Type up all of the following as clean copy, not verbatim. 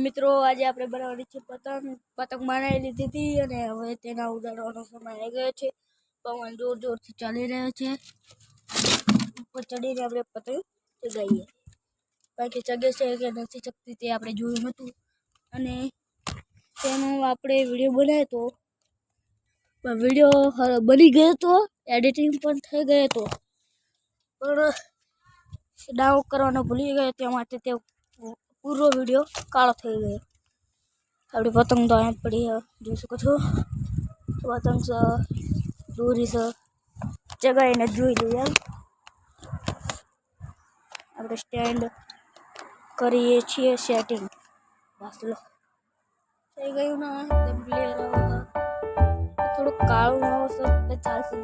મિત્રો આજે આપણે બનાવવાની છે પતંગ બનાવી લીધી હતી અને હવે તેના ઉડાડવાનો સમય આવી ગયો છે। પવન જોર જોરથી ચાલી રહ્યો છે। ઉપર ચડીને આપણે પતંગ ચગાવીએ, કારણ કે ચગે છે કે નથી ચગતી તે આપણે જોયું નહોતું અને તેનો આપણે વિડીયો બનાવ્યો તો પણ વિડીયો બની ગયો તો એડિટિંગ પણ થઈ ગયો તો પણ ડાઉન કરવાનો ભૂલી ગયો, તે માટે તે પૂરો વિડીયો કાળો થઈ ગયો। આપણી પતંગ તો અહીંયા પડી જોઈ શકો છો। પતંગ દોરી છે ચગાવીને જોઈ લઈએ। આપણે સ્ટેન્ડ કરીએ છીએ સેટિંગ, બસ લો થઈ ગયું ને એકદમ ક્લિયર। થોડું કાળું આવશે તો ચાલશે।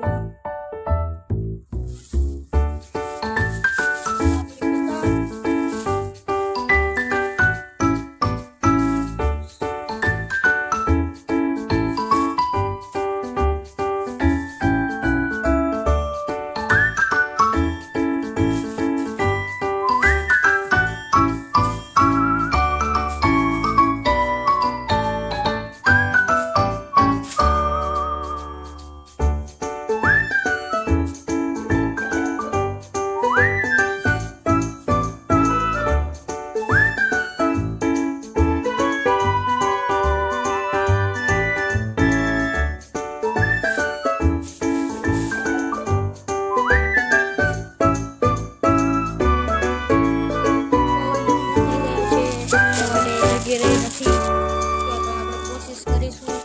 कोशिश करीશું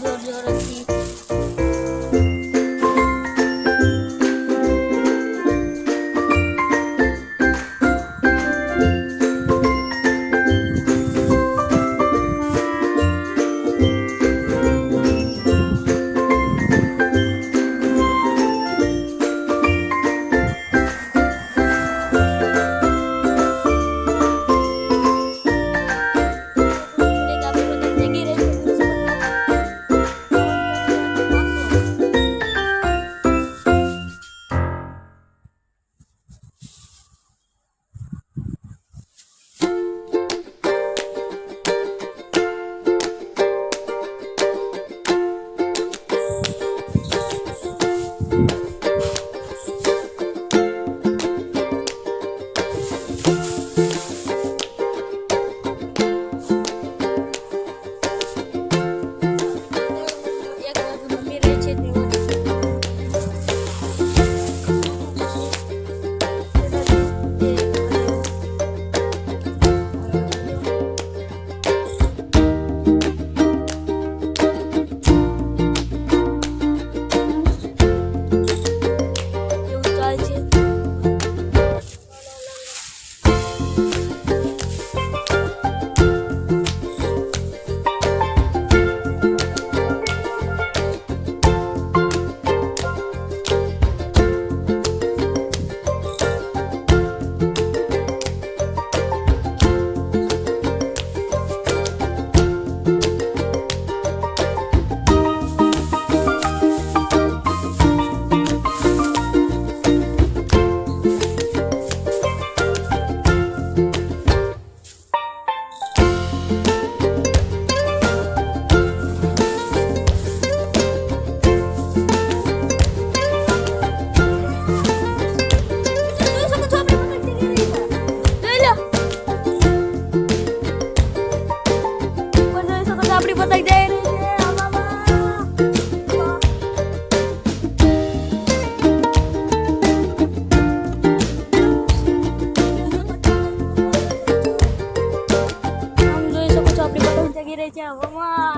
જોર જોરથી। આપણી પતંગ જઈ રહી છે આમ જોઈ શકો છો। આપણી પતંગ જગી રહી છે હવામાં।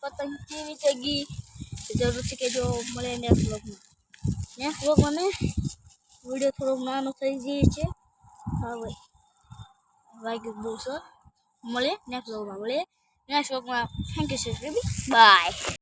પતંગ કેવી જગી જરૂર છે કે જો મળે નેક્સ્ટ વ્લોગમાં ને વિડીયો થોડોક નાનો થઈ ગયો છે. હા ભાઈ વાગ્યું બહુ સર મળે નેક્સ્ટ વ્લોગમાં થેન્ક યુ સબસ્ક્રાઇબ બાય.